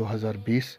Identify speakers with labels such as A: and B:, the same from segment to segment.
A: 2020,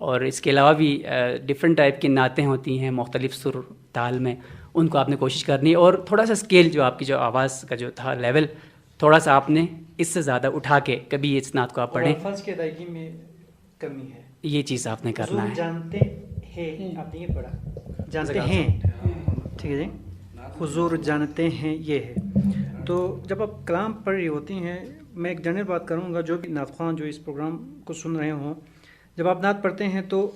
B: اور اس کے علاوہ بھی ڈفرینٹ ٹائپ کی نعتیں ہوتی ہیں مختلف سر تال میں، ان کو آپ نے کوشش کرنی ہے، اور تھوڑا سا اسکیل جو آپ کی جو آواز کا جو تھا لیول تھوڑا سا آپ نے اس سے زیادہ اٹھا کے کبھی اس نعت کو آپ پڑھیں،
C: الفاظ کی ادائیگی میں کمی ہے.
B: یہ چیز آپ نے کرنا
C: حضور
B: ہے.
C: جانتے ہیں، آپ نے یہ پڑھا جانتے ہیں، ٹھیک ہے جی، حضور جانتے ہیں یہ ہے. تو جب آپ کلام پڑھ رہی ہوتی ہیں، میں ایک جنرل بات کروں گا، جو بھی نعت خواں جو اس پروگرام کو سن رہے ہوں، جب آپ نعت پڑھتے ہیں تو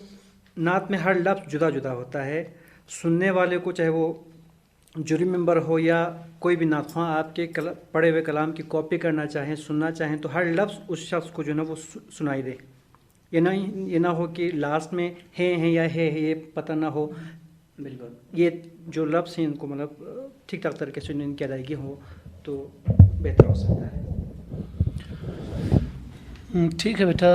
C: نعت میں ہر لفظ جدا جدا ہوتا ہے. سننے والے کو چاہے وہ جوری ممبر ہو یا کوئی بھی نعت خواں آپ کے پڑھے ہوئے کلام کی کاپی کرنا چاہیں، سننا چاہیں، تو ہر لفظ اس شخص کو جو ہے نا وہ سنائی دے. یہ نہ ہو کہ لاسٹ میں ہیں یا ہے یہ پتہ نہ ہو.
B: بالکل
C: یہ جو لفظ ہیں ان کو مطلب ٹھیک ٹھاک طریقے سے ان کی ادائیگی ہو تو بہتر ہو سکتا ہے.
D: ٹھیک ہے بیٹا،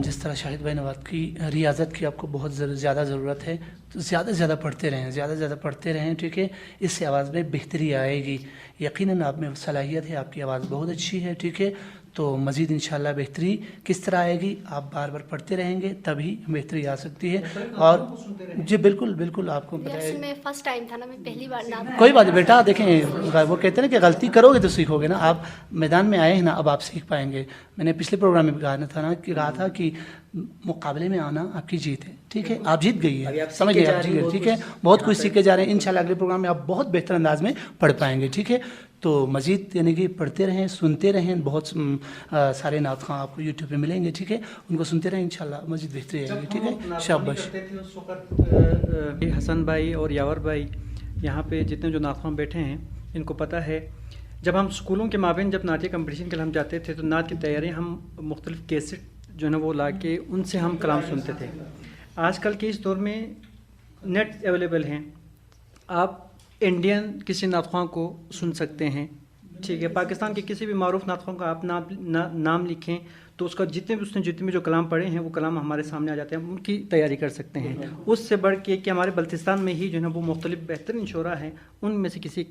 D: جس طرح شاہد بھائی نے بات کی، ریاضت کی آپ کو بہت زیادہ ضرورت ہے، تو زیادہ سے زیادہ پڑھتے رہیں، زیادہ سے زیادہ پڑھتے رہیں، ٹھیک ہے. اس سے آواز میں بہتری آئے گی. یقیناً آپ میں صلاحیت ہے، آپ کی آواز بہت اچھی ہے، ٹھیک ہے. تو مزید انشاءاللہ بہتری کس طرح آئے گی؟ آپ بار بار پڑھتے رہیں گے تبھی بہتری آ سکتی ہے. اور جی بالکل بالکل، آپ کو پتہ ہے
E: میں فرسٹ ٹائم تھا نا، میں پہلی بار نعت
D: کوئی بات نہیں بیٹا، دیکھیں وہ کہتے ہیں نا کہ غلطی کرو گے تو سیکھو گے نا. آپ میدان میں آئے ہیں نا، اب آپ سیکھ پائیں گے. میں نے پچھلے پروگرام میں بھی کہا تھا کہ مقابلے میں آنا آپ کی جیت ہے، ٹھیک ہے. آپ جیت گئی ہے، سمجھ گئے، آپ جیت گئے، ٹھیک ہے. بہت کچھ سیکھے جا رہے ہیں، انشاءاللہ اگلے پروگرام میں آپ بہت بہتر انداز میں پڑھ پائیں گے، ٹھیک ہے. تو مزید یعنی کہ پڑھتے رہیں، سنتے رہیں. بہت سارے نعت خواں آپ کو یوٹیوب پہ ملیں گے، ٹھیک ہے. ان کو سنتے رہیں، انشاءاللہ مزید بہتری آئے گی، ٹھیک ہے. شاباش.
C: اس وقت حسن بھائی اور یاور بھائی یہاں پہ جتنے جو نعت خواں بیٹھے ہیں ان کو پتہ ہے، جب ہم اسکولوں کے مابین جب نعتیہ کمپٹیشن کے لیے ہم جاتے تھے تو نعت کی تیاری ہم مختلف کیسٹ جو ہے نا وہ لا کے ان سے ہم کلام سنتے تھے. آج کل کے اس دور میں نیٹ اویلیبل ہیں، آپ انڈین کسی نعت خواں کو سن سکتے ہیں، ٹھیک ہے. پاکستان کے کسی بھی معروف نعت خواں کا آپ نام لکھیں تو اس کا جتنے بھی جو کلام پڑھے ہیں وہ کلام ہمارے سامنے آ جاتے ہیں، ہم ان کی تیاری کر سکتے ہیں. اس سے بڑھ کے کہ ہمارے بلتستان میں ہی جو ہے نا وہ مختلف بہترین شعراء ہیں، ان میں سے کسی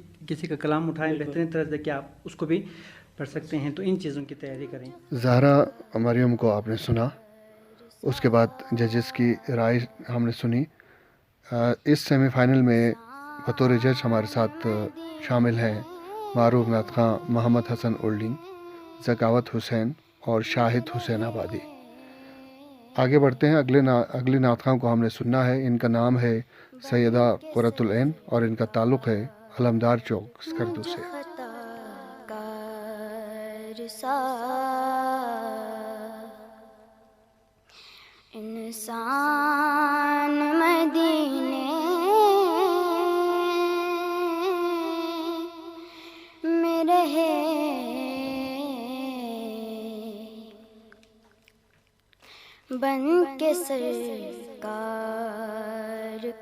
C: کا کلام اٹھائیں بہترین طرح سے کہ آپ اس کو بھی پڑھ سکتے ہیں. تو ان چیزوں کی تیاری کریں.
A: زہرا مریم کو آپ نے سنا، اس کے بعد ججز کی رائے ہم نے سنی. اس سیمی فائنل میں بطور جج ہمارے ساتھ شامل ہیں معروف نعت خواں محمد حسن اولڈنگ، ذکاوت حسین اور شاہد حسین آبادی. آگے بڑھتے ہیں، اگلی نعت خواں کو ہم نے سننا ہے. ان کا نام ہے سیدہ قرۃ العین اور ان کا تعلق ہے علمدار چوک اسکردو سے.
E: انسان مدینے میں رہے، بن کے سرکار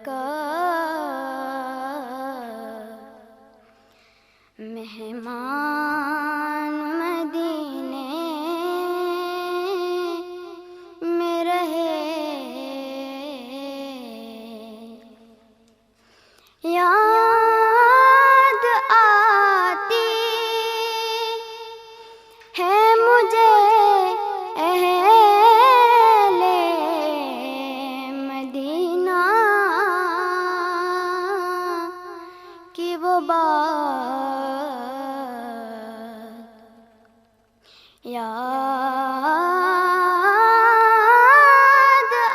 E: کا مہمان مدینے میں رہے. یاد آتی ہے مجھے اہل مدینہ کی وہ بات، یاد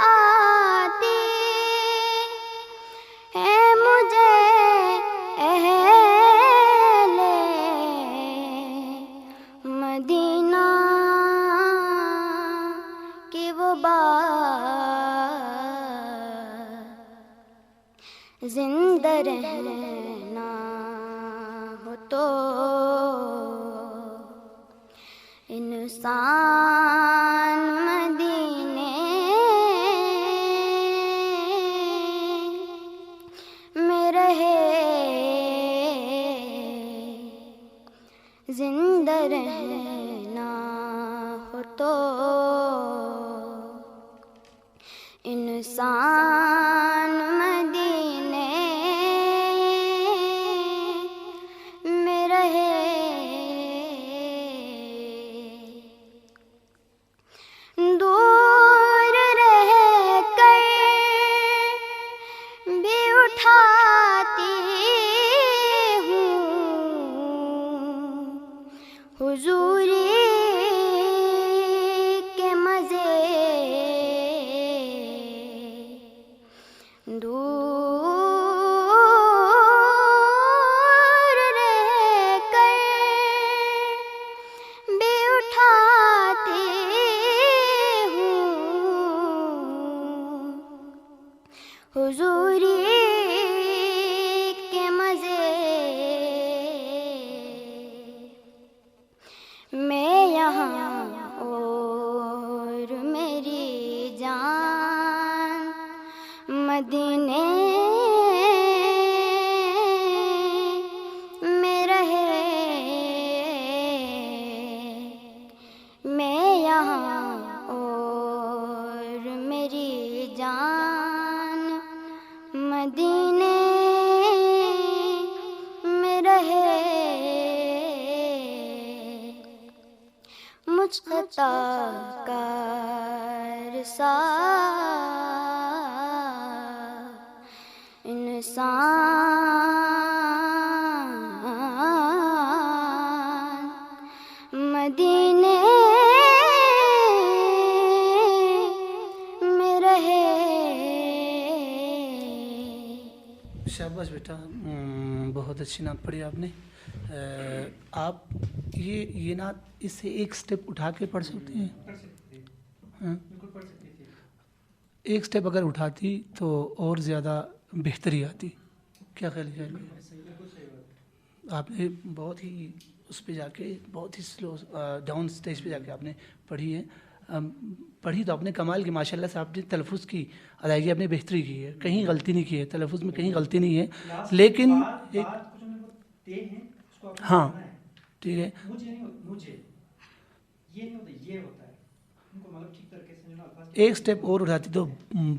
E: آتی ہے مجھے اہل مدینہ کی وہ بات. زندہ رہنا ہو تو انسان مدینے میں رہے. زندہ رہنا ہو تو انسان مدینے میں رہے. دور رہ دور رہ کر بھی اٹھاتی ہوں حضوری کے مزے میں یہاں اور میری جان مدینے میں رہے میں یہاں اور میری جان مدینے میں رہے مجھ خطا کار سا انسان مدینے میں رہے.
D: شاباش بیٹا، بہت اچھی نعت پڑھی آپ نے. آپ یہ نعت اس سے ایک سٹیپ اٹھا کے پڑھ سکتے ہیں؟ ہاں، ایک سٹیپ اگر اٹھاتی تو اور زیادہ بہتری آتی. کیا خیال ہے؟ آپ نے بہت ہی اس پہ جا کے بہت ہی سلو ڈاؤن اسٹیج پہ جا کے آپ نے پڑھی ہے. پڑھی تو آپ نے کمال کی، ماشاء اللہ سے آپ نے تلفظ کی ادائیگی آپ نے بہتری کی ہے، کہیں غلطی نہیں کی ہے، تلفظ میں کہیں غلطی نہیں ہے. لیکن ایک ہاں ٹھیک ہے، ایک سٹیپ اور اٹھاتی تو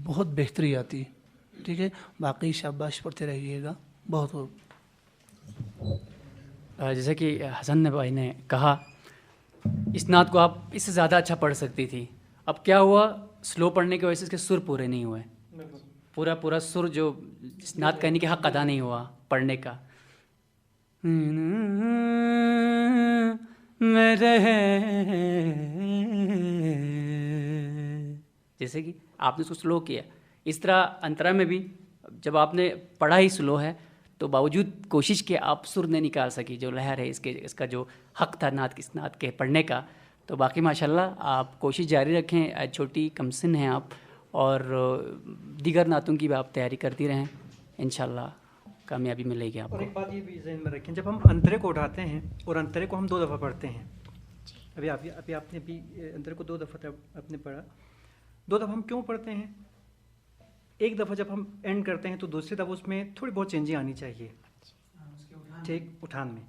D: بہت بہتری آتی. ٹھیک ہے، باقی شاباش پڑھتے رہیے گا. بہت
B: جیسا کہ حسن بھائی نے کہا، اس نعت کو آپ اس سے زیادہ اچھا پڑھ سکتی تھی. اب کیا ہوا، سلو پڑھنے کی وجہ سے اس کے سر پورے نہیں ہوئے، پورا سر جو اس نعت کہنے کے حق ادا نہیں ہوا پڑھنے کا. جیسے کہ آپ نے اس کو سلو کیا، اس طرح انترا میں بھی جب آپ نے پڑھا ہی سلو ہے تو باوجود کوشش کے آپ سر نہیں نکال سکی، جو لہر ہے اس کا جو حق تھا اس نعت کے پڑھنے کا. تو باقی ماشاءاللہ آپ کوشش جاری رکھیں، چھوٹی کم سن ہیں آپ، اور دیگر نعتوں کی بھی آپ تیاری کرتی رہیں، انشاءاللہ کامیابی ملے گی آپ کو.
C: اور ایک بات یہ بھی ذہن میں رکھیں، جب ہم انترے کو اٹھاتے ہیں اور انترے کو ہم 2 دفعہ پڑھتے ہیں، ابھی آپ نے بھی انترے کو 2 دفعہ آپ نے پڑھا. 2 دفعہ ہم کیوں پڑھتے ہیں؟ ایک دفعہ جب ہم اینڈ کرتے ہیں تو دوسری دفعہ اس میں تھوڑی بہت چینجنگ آنی چاہیے. ٹھیک، اٹھان میں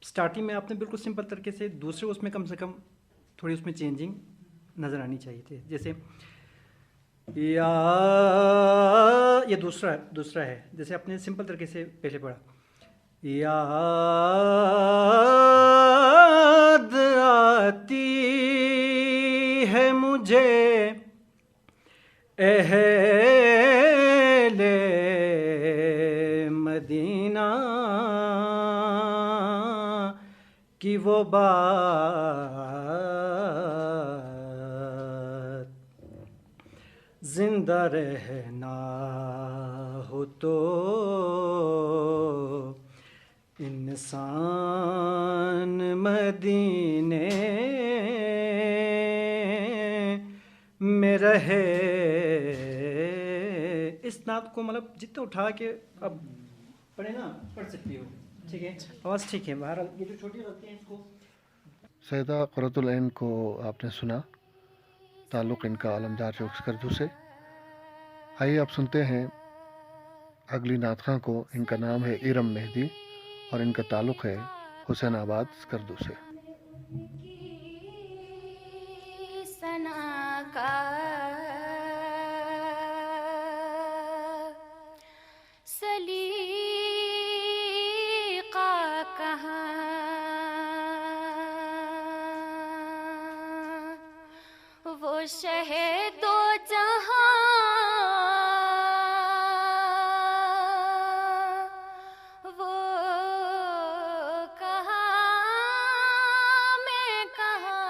C: سٹارٹنگ میں آپ نے بالکل سمپل طریقے سے، دوسرے اس میں کم سے کم تھوڑی اس میں چینجنگ نظر آنی چاہیے تھی. جیسے یہ دوسرا ہے، جیسے آپ نے سمپل طریقے سے پہلے پڑھا، یاد آتی ہے مجھے اہل مدینہ کی وہ بات، زندہ رہنا ہو تو انسان مدینے میں رہے. اس نعت کو مطلب جتنا اٹھا کے اب پڑھے نا، پڑھ سکتی ہو. ٹھیک ہے، آواز ٹھیک ہے. بہرحال یہ جو چھوٹی غلطی ہیں اس کو.
A: سیدہ قرۃ العین کو آپ نے سنا، تعلق ان کا عالمدار چوک سکردو سے. آئیے آپ سنتے ہیں اگلی نعت خواں کو. ان کا نام ہے ارم مہدی اور ان کا تعلق ہے حسین آباد سکردو سے.
E: سنا کا سلیقہ کہاں، وہ شہد و جہاں وہ کہاں میں کہاں،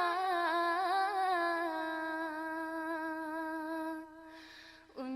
E: ان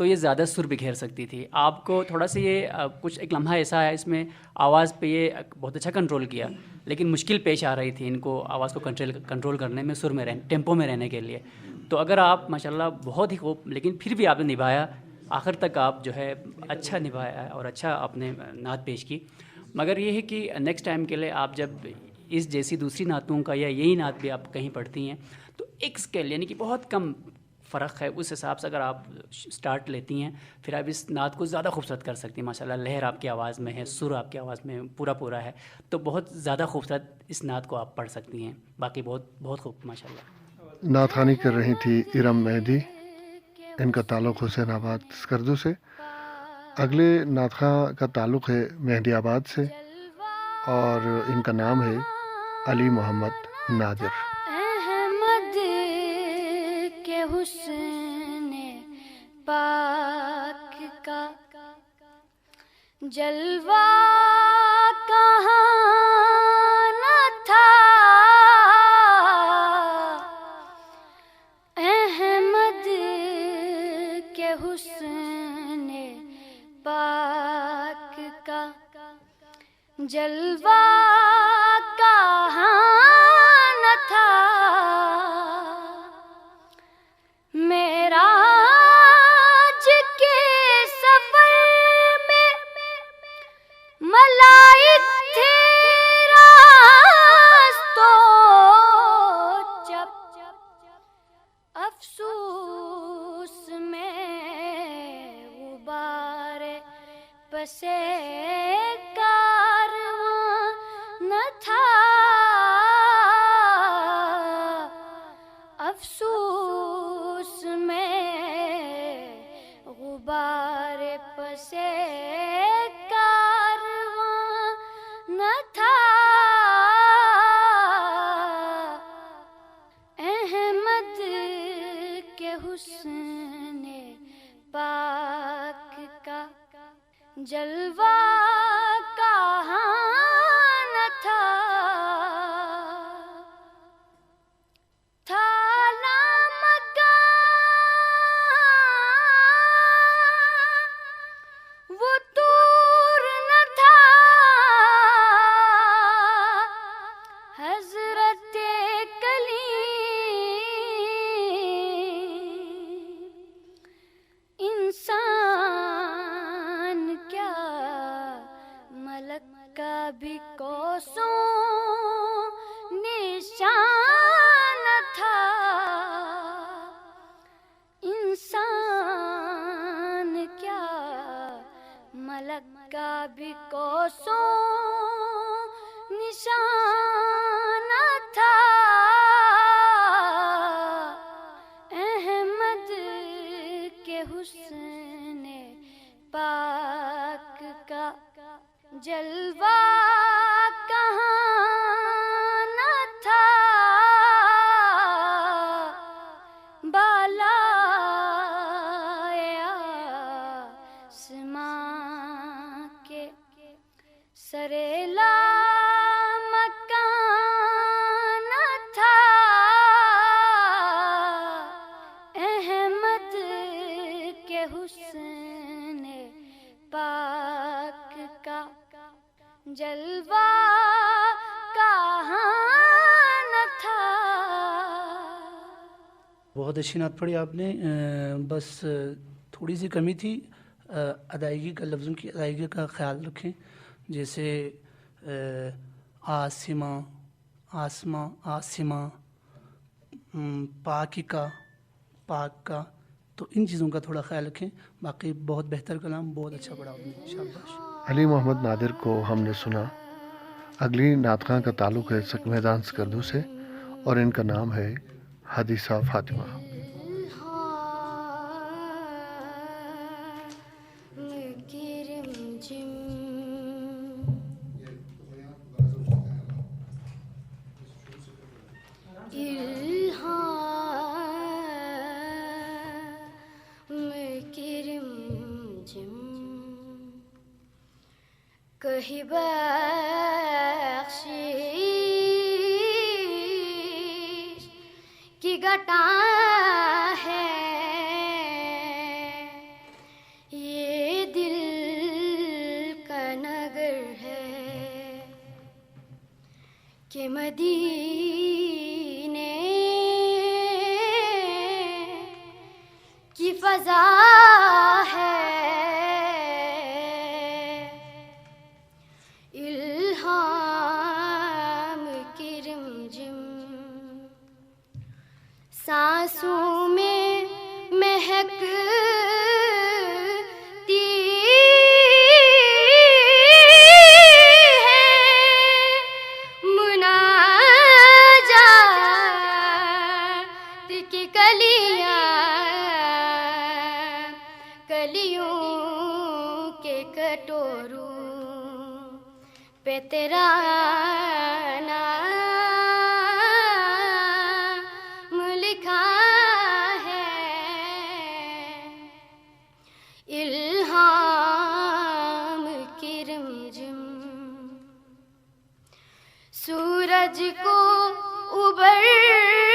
B: تو یہ زیادہ سر بکھیر سکتی تھی. آپ کو تھوڑا سا یہ کچھ ایک لمحہ ایسا ہے اس میں آواز پہ یہ بہت اچھا کنٹرول کیا, لیکن مشکل پیش آ رہی تھی ان کو آواز کو کنٹرول کرنے میں, سر میں ٹیمپو میں رہنے کے لیے. تو اگر آپ ماشاءاللہ بہت ہی خوب, لیکن پھر بھی آپ نے نبھایا, آخر تک آپ جو ہے اچھا نبھایا اور اچھا آپ نے نعت پیش کی. مگر یہ ہے کہ نیکسٹ ٹائم کے لیے آپ جب اس جیسی دوسری نعتوں کا یا یہی نعت بھی آپ کہیں پڑھتی ہیں تو ایک اسکیل یعنی کہ بہت کم فرق ہے, اس حساب سے اگر آپ سٹارٹ لیتی ہیں پھر آپ اس نعت کو زیادہ خوبصورت کر سکتی ہیں. ماشاءاللہ لہر آپ کی آواز میں ہے, سر آپ کی آواز میں پورا ہے, تو بہت زیادہ خوبصورت اس نعت کو آپ پڑھ سکتی ہیں. باقی بہت خوب ماشاءاللہ.
A: نعت خوانی کر رہی تھی ارم مہدی, ان کا تعلق حسین آباد سکردو سے. اگلے نعت خواں کا تعلق ہے مہدی آباد سے اور ان کا نام ہے علی محمد نادر.
E: احمد کے حسن پاک کا جلوہ کہاں نہ تھا, احمد کے حسن پاک کا جلوہ کہاں نہ تھا. معراج کے سفر میں ملائک تھے راستوں چپ, افسوس میں غبار پسے کارواں نہ تھا, افسوس میں غبار پسے کارواں نہ تھا. احمد کے حسن پاک کا جلوہ کہاں نہ تھا. وہ طور نہ تھا, حضرت کلیم انسان کیا ملک کا بھی کوسوں نشان تھا. انسان کیا ملک کا بھی کوسوں نشان تھا. احمد کے حسن پاک کا جلوہ کہاں نہ تھا. بالا آسماں کے سریلا مکان تھا. احمد کے حسن پاک کا جلوہ کہاں نہ تھا.
D: بہت اچھی نعت پڑھی آپ نے. بس تھوڑی سی کمی تھی ادائیگی کا, لفظوں کی ادائیگی کا خیال رکھیں. جیسے آسماں, آسماں, آسماں, پاکیکا, پاک کا, تو ان چیزوں کا تھوڑا خیال رکھیں. باقی بہت بہتر کلام, بہت اچھا پڑھا آپ نے, شاباش.
A: علی محمد نادر کو ہم نے سنا. اگلی نعت خواں کا تعلق ہے میدان سکردو سے اور ان کا نام ہے حدیثہ فاطمہ.
E: کہیں بخشش کی گھٹا ہے, مدینے کی فضا ہے الہام کی رمجم سانسوں میں مہکتی ہے مناجات کی کلیاں کلیوں کے کٹوروں پہ تیرا نام لکھا ہے الہام کی رمجم سورج کو ابھرنے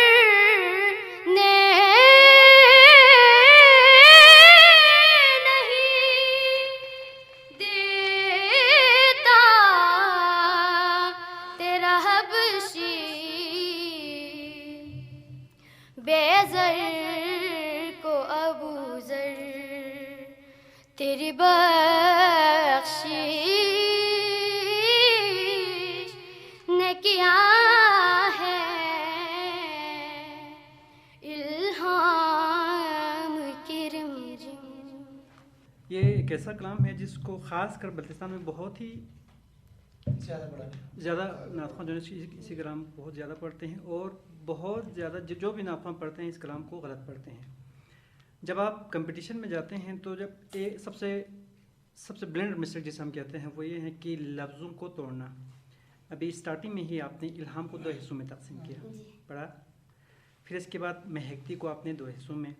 E: نہیں دیتا تیرا حبشی بے زر کو ابو ذر تیری بخشش نے کیا ہے الہام کی رمجم.
C: یہ ایک ایسا کلام ہے جس کو خاص کر بلتستان میں بہت ہی زیادہ نعت جو ہے اسی کلام کو بہت زیادہ پڑھتے ہیں، اور بہت زیادہ جو بھی نعت پڑھتے ہیں اس کلام کو غلط پڑھتے ہیں. جب آپ کمپٹیشن میں جاتے ہیں تو جب سب سے بلینڈ مسٹیک جسے ہم کہتے ہیں وہ یہ ہے کہ لفظوں کو توڑنا. ابھی اسٹارٹنگ میں ہی آپ نے الہام کو 2 حصوں میں تقسیم کیا، پڑھا. پھر اس کے بعد مہکتی کو آپ نے 2 حصوں میں،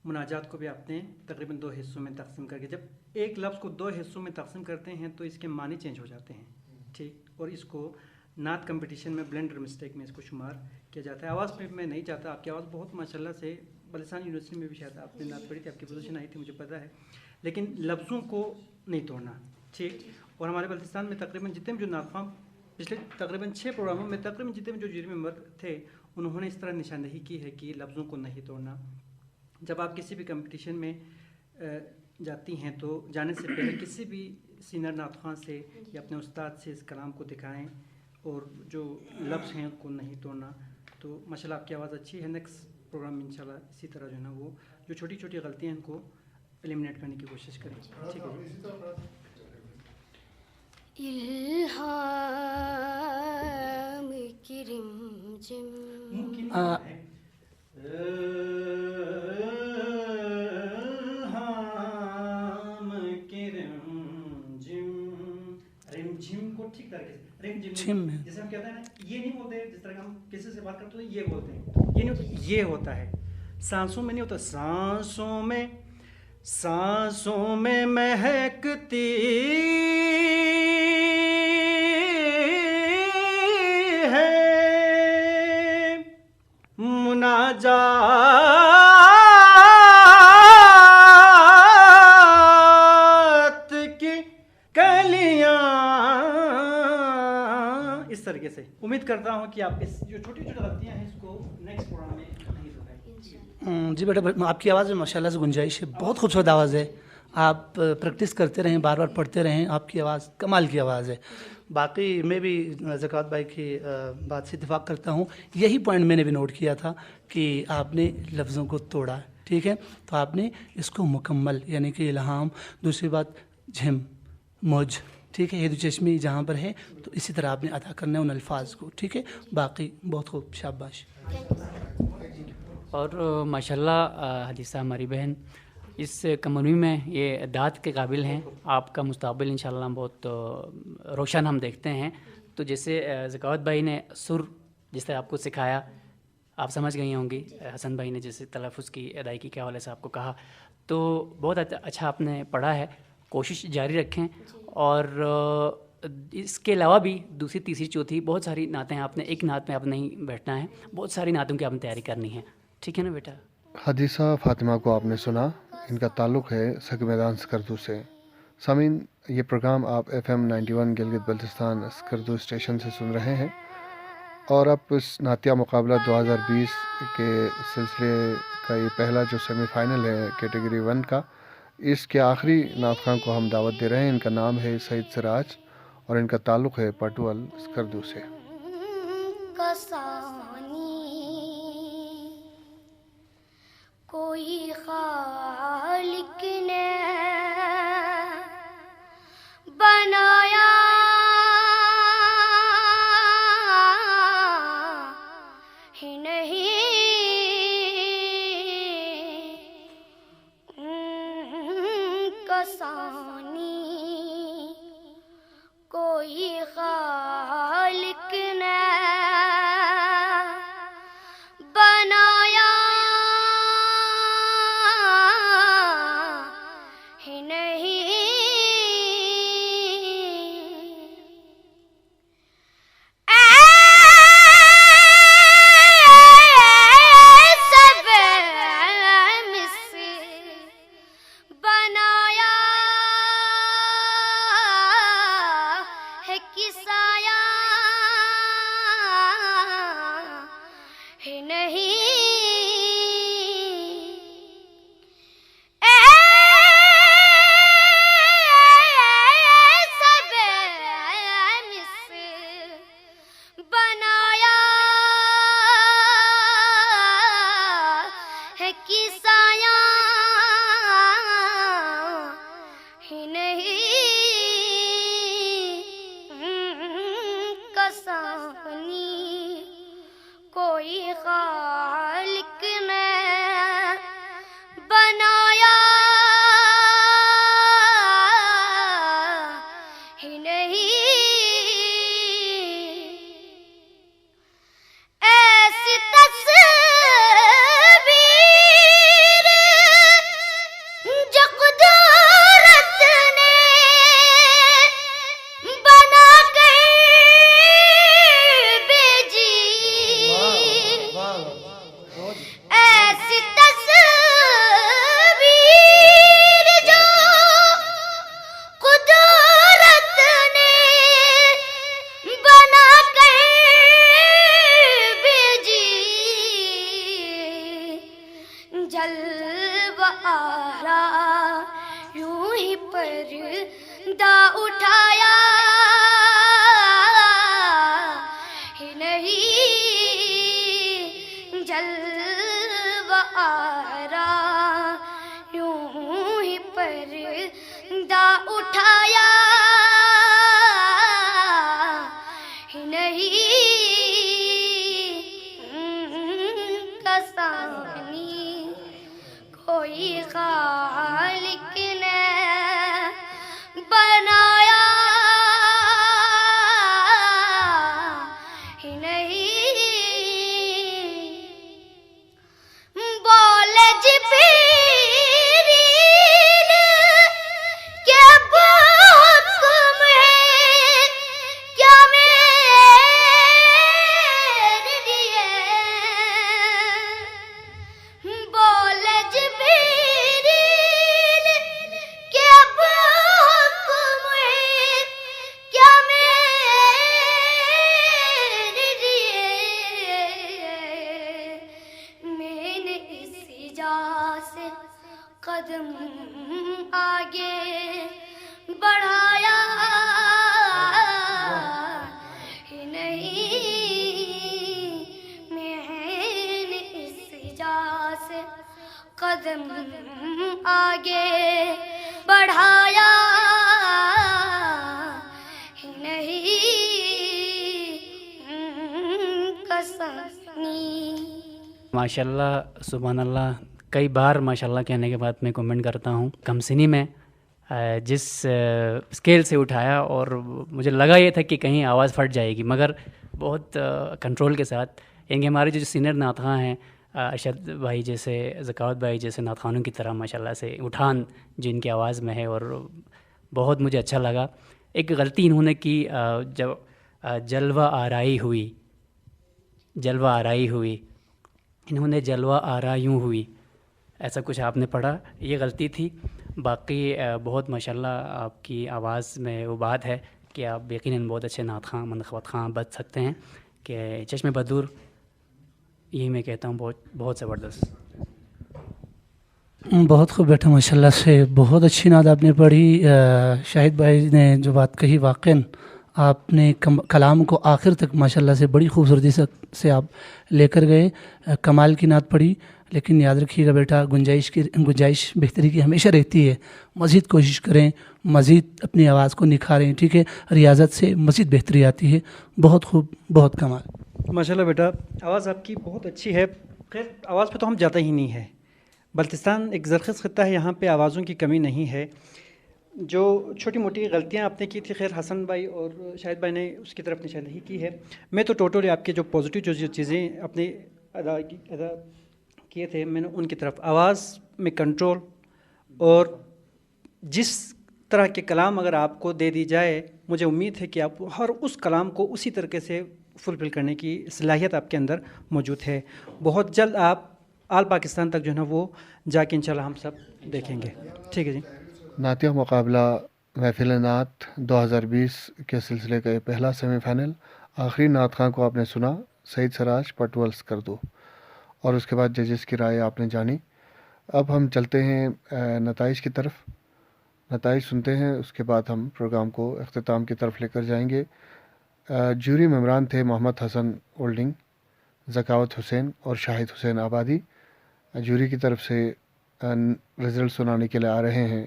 C: مناجات کو بھی آپ نے تقریباً 2 حصوں میں تقسیم کر کے، جب ایک لفظ کو 2 حصوں میں تقسیم کرتے ہیں تو اس کے معنی چینج ہو جاتے ہیں، ٹھیک. اور اس کو نعت کمپٹیشن میں بلینڈر مسٹیک میں اس کو شمار کیا جاتا ہے. آواز پہ میں نہیں چاہتا، آپ کی آواز بہت ماشاءاللہ سے، بلتستان یونیورسٹی میں بھی شاید آپ نے نعت پڑھی تھی، آپ کی پوزیشن آئی تھی مجھے پتہ ہے، لیکن لفظوں کو نہیں توڑنا، ٹھیک. اور ہمارے بلتستان میں تقریباً جتنے بھی جو نعت خواں پچھلے تقریباً 6 پروگراموں میں تقریباً جتنے بھی جو جوری ممبر تھے انہوں نے اس طرح نشاندہی کی ہے کہ لفظوں کو نہیں توڑنا. جب آپ کسی بھی کمپٹیشن میں جاتی ہیں تو جانے سے پہلے کسی بھی سینئر نعت خواں سے یا اپنے استاد سے اس کلام کو دکھائیں اور جو لفظ ہیں ان کو نہیں توڑنا. تو ماشاءاللہ آپ کی آواز اچھی ہے. نیکسٹ پروگرام میں انشاءاللہ اسی طرح جو ہے نا وہ جو چھوٹی چھوٹی غلطیاں ہیں ان کو ایلیمنیٹ کرنے کی کوشش کریں، ٹھیک ہے.
E: الہام کی رمجم
C: رمجھم کو ٹھیک طریقے سے
D: جھم ہے.
C: جیسے ہم کہتے ہیں نا، یہ نہیں بولتے جس طرح ہم کسی سے بات کرتے ہیں یہ بولتے ہیں، یہ نہیں ہوتا، یہ ہوتا ہے. سانسوں میں نہیں ہوتا، سانسوں میں مہکتی ہے مناجات کی کلیاں. اس طریقے سے امید کرتا ہوں کہ آپ اس جو چھوٹی چھوٹی غلطیاں ہیں اس کو نیکسٹ پروگرام میں نہیں دکھائیں.
D: جی بیٹا، آپ کی آواز میں ماشاءاللہ سے گنجائش ہے، بہت خوبصورت آواز ہے. آپ پریکٹس کرتے رہیں، بار بار پڑھتے رہیں، آپ کی آواز کمال کی آواز ہے. باقی میں بھی زکوٰۃ بھائی کی بات سے اتفاق کرتا ہوں. یہی پوائنٹ میں نے بھی نوٹ کیا تھا کہ آپ نے لفظوں کو توڑا، ٹھیک ہے. تو آپ نے اس کو مکمل، یعنی کہ الہام، دوسری بات جھم، موج، ٹھیک ہے، یہ دو چشمی جہاں پر ہے تو اسی طرح آپ نے ادا کرنا ہے ان الفاظ کو، ٹھیک ہے. باقی بہت خوب، شاباش.
B: اور ماشاءاللہ حدیثہ ہماری بہن اس کمنوی میں یہ داد کے قابل ہیں. آپ کا مستقبل انشاءاللہ بہت روشن ہم دیکھتے ہیں. تو جیسے زکوٰۃ بھائی نے سر جس طرح آپ کو سکھایا، آپ سمجھ گئی ہوں گی. حسن بھائی نے جیسے تلفظ کی ادائیگی کے حوالے سے آپ کو کہا، تو بہت اچھا آپ نے پڑھا ہے. کوشش جاری رکھیں. اور اس کے علاوہ بھی دوسری تیسری چوتھی بہت ساری نعتیں ہیں. آپ نے ایک نعت میں آپ نہیں بیٹھنا ہے، بہت ساری نعتوں کی آپ نے تیاری کرنی ہے، ٹھیک ہے نا بیٹا.
A: حدیثہ فاطمہ کو آپ نے سنا، ان کا تعلق ہے سک میدان سکردو سے. سامعین، یہ پروگرام آپ FM 91 گلگت بلتستان سکردو اسٹیشن سے سن رہے ہیں. اور اب اس نعتیہ مقابلہ 2020 کے سلسلے کا یہ پہلا جو سیمی فائنل ہے کیٹیگری 1 کا، اس کے آخری نعت خواں کو ہم دعوت دے رہے ہیں. ان کا نام ہے سعید سراج اور ان کا تعلق ہے پٹول اسکردو سے.
E: کوئی خالق نے بنایا ہی نہیں، کسانی کوئی خالق نے بنایا ہی نہیں. بنایا ہے کسایا ہی نہیں. بنایا ہے کسایا ہی نہیں، کسانی کوئی خالق نے بنایا ہی نہیں. ایسی تصویر جو قدرت نے بنا کر بھیجی، ایسی تصویر جو قدرت نے بنا کر بھیجی، جلوہ آرا یوں ہی پردہ اٹھایا ہی نہیں، جلوہ آرا یوں ہی پردہ اٹھایا ہی نہیں، کسانی کوئی خالق نے بنایا ہی نہیں. بولے جبریل کہ حکم ہے کیا میرے لیے، بولے جبریل کہ حکم ہے کیا میرے لیے. میں نے اس جا سے قدم آگے بڑھایا ہی نہیں، میں نے اس جا سے قدم آگے بڑھایا ہی نہیں، کسانی.
B: ماشاءاللہ سبحان اللہ. کئی بار ماشاءاللہ کہنے کے بعد میں کمنٹ کرتا ہوں. کم سنی میں جس اسکیل سے اٹھایا اور مجھے لگا یہ تھا کہ کہیں آواز پھٹ جائے گی، مگر بہت کنٹرول کے ساتھ، یعنی ہمارے جو سینئر نعت خواں ہیں ارشد بھائی جیسے، ذکاوت بھائی جیسے نعت خوانوں کی طرح ماشاءاللہ سے اٹھان جن کی آواز میں ہے، اور بہت مجھے اچھا لگا. ایک غلطی انہوں نے کی جب جلوہ آرائی ہوئی، جلوہ آرائی ہوئی، انہوں نے جلوہ آرا یوں ہوئی، ایسا کچھ آپ نے پڑھا، یہ غلطی تھی. باقی بہت ماشاءاللہ آپ کی آواز میں وہ بات ہے کہ آپ یقیناً بہت اچھے نعت خواں، منخوت خواں بن سکتے ہیں. کہ چشم بدور، یہی میں کہتا ہوں، بہت بہت زبردست.
D: بہت خوب بیٹا، ماشاء اللہ سے بہت اچھی نعت آپ نے پڑھی. شاہد بھائی نے جو بات کہی، واقعاً آپ نے کلام کو آخر تک ماشاء اللہ سے بڑی خوبصورتی سے آپ لے کر گئے. کمال کی نعت پڑھی. لیکن یاد رکھیے گا بیٹا، گنجائش بہتری کی ہمیشہ رہتی ہے. مزید کوشش کریں، مزید اپنی آواز کو نکھاریں. ٹھیک ہے، ریاضت سے مزید بہتری آتی ہے. بہت خوب، بہت کمال.
C: ماشاء اللہ بیٹا، آواز آپ کی بہت اچھی ہے. خیر، آواز پہ تو ہم جاتا ہی نہیں ہے. بلتستان ایک زرخیز خطہ ہے، یہاں پہ آوازوں کی کمی نہیں ہے. جو چھوٹی موٹی غلطیاں آپ نے کی تھی، خیر حسن بھائی اور شاہد بھائی نے اس کی طرف نشاندہی کی ہے. میں تو ٹوٹلی آپ کے جو پازیٹیو جو چیزیں اپنے ادا کیے تھے، میں نے ان کی طرف آواز میں کنٹرول اور جس طرح کے کلام اگر آپ کو دے دی جائے، مجھے امید ہے کہ آپ ہر اس کلام کو اسی طریقے سے فلفل کرنے کی صلاحیت آپ کے اندر موجود ہے. بہت جلد آپ آل پاکستان تک جو ہے نا وہ جا کے انشاءاللہ ہم سب دیکھیں گے. ٹھیک ہے جی.
A: نعتیہ مقابلہ محفل نعت 2020 کے سلسلے کا یہ پہلا سیمی فائنل. آخری نعت خواں کو آپ نے سنا، سعید سراج پٹول سکردو، اور اس کے بعد ججز کی رائے آپ نے جانی. اب ہم چلتے ہیں نتائج کی طرف. نتائج سنتے ہیں، اس کے بعد ہم پروگرام کو اختتام کی طرف لے کر جائیں گے. جوری ممبران تھے محمد حسن اولڈنگ، ذکاوت حسین اور شاہد حسین آبادی. جوری کی طرف سے رزلٹ سنانے کے لیے آ رہے ہیں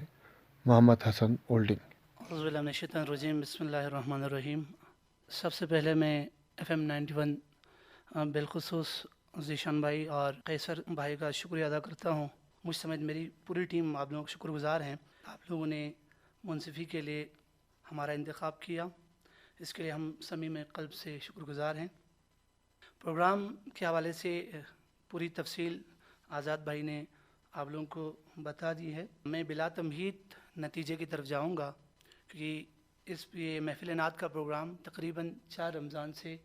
A: محمد حسن اولڈنگ.
D: اعوذ باللہ من الشیطان الرجیم، بسم اللہ الرحمن الرحیم. سب سے پہلے میں FM 91 بالخصوص ذیشان بھائی اور قیصر بھائی کا شکریہ ادا کرتا ہوں. مجھ سمیت میری پوری ٹیم آپ لوگوں کا شکر گزار ہیں. آپ لوگوں نے منصفی کے لیے ہمارا انتخاب کیا، اس کے لیے ہم صمیم قلب سے شکر گزار ہیں. پروگرام کے حوالے سے پوری تفصیل آزاد بھائی نے آپ لوگوں کو بتا دی ہے. میں بلا تمہید نتیجے کی طرف جاؤں گا، کیونکہ یہ محفل نعت کا پروگرام تقریباً 4 رمضان سے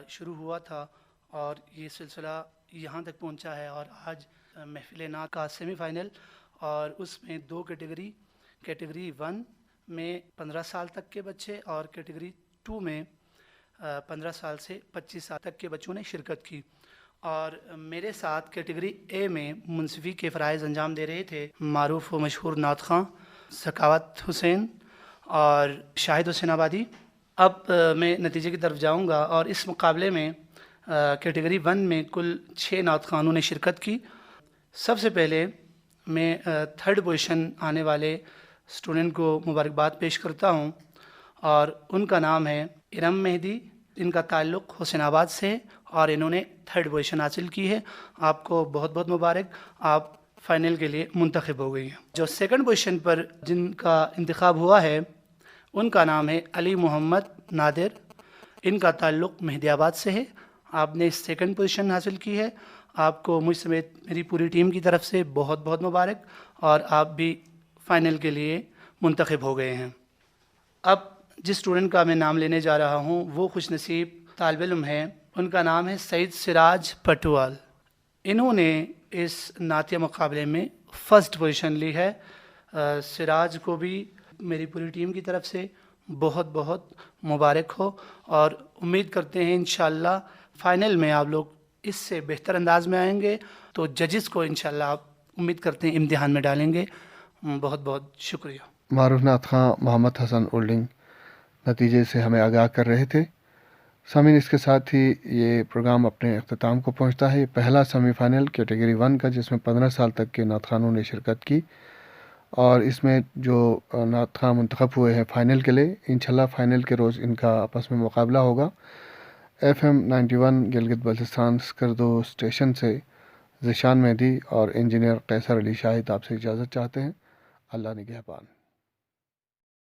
D: شروع ہوا تھا اور یہ سلسلہ یہاں تک پہنچا ہے. اور آج محفل نعت کا سیمی فائنل، اور اس میں 2 کیٹیگری 1 میں 15 سال تک کے بچے اور کیٹیگری 2 میں 15 سال سے 25 سال تک کے بچوں نے شرکت کی. اور میرے ساتھ کیٹیگری اے میں منصفی کے فرائض انجام دے رہے تھے معروف و مشہور نعت خواں ذکاوت حسین اور شاہد حسین آبادی. اب میں نتیجے کی طرف جاؤں گا، اور اس مقابلے میں کیٹیگری 1 میں کل 6 نعت خوانوں نے شرکت کی. سب سے پہلے میں 3rd پوزیشن آنے والے اسٹوڈنٹ کو مبارکباد پیش کرتا ہوں، اور ان کا نام ہے ارم مہدی. ان کا تعلق حسین آباد سے، اور انہوں نے 3rd پوزیشن حاصل کی ہے. آپ کو بہت بہت مبارک، آپ فائنل کے لیے منتخب ہو گئی ہیں. جو 2nd پوزیشن پر جن کا انتخاب ہوا ہے، ان کا نام ہے علی محمد نادر. ان کا تعلق مہدی آباد سے ہے. آپ نے 2nd پوزیشن حاصل کی ہے. آپ کو مجھ سمیت میری پوری ٹیم کی طرف سے بہت بہت مبارک، اور آپ بھی فائنل کے لیے منتخب ہو گئے ہیں. اب جس اسٹوڈنٹ کا میں نام لینے جا رہا ہوں وہ خوش نصیب طالب علم ہے. ان کا نام ہے سعید سراج پٹوال. انہوں نے اس نعتیہ مقابلے میں 1st پوزیشن لی ہے. سراج کو بھی میری پوری ٹیم کی طرف سے بہت بہت مبارک ہو، اور امید کرتے ہیں انشاءاللہ فائنل میں آپ لوگ اس سے بہتر انداز میں آئیں گے، تو ججز کو انشاءاللہ آپ امید کرتے ہیں امتحان میں ڈالیں گے. بہت بہت شکریہ.
A: معروف نعت خواں محمد حسن اولڈنگ نتیجے سے ہمیں آگاہ کر رہے تھے. سامعین، اس کے ساتھ ہی یہ پروگرام اپنے اختتام کو پہنچتا ہے. پہلا سیمی فائنل کیٹیگری 1 کا، جس میں 15 سال تک کے نعت خوانوں نے شرکت کی، اور اس میں جو نعت خواں منتخب ہوئے ہیں فائنل کے لیے، انشاءاللہ فائنل کے روز ان کا آپس میں مقابلہ ہوگا. FM 91 گلگت بلتستان سکردو اسٹیشن سے ذیشان مہدی اور انجینئر قیصر علی شاہد آپ سے اجازت چاہتے ہیں. اللہ نگہبان.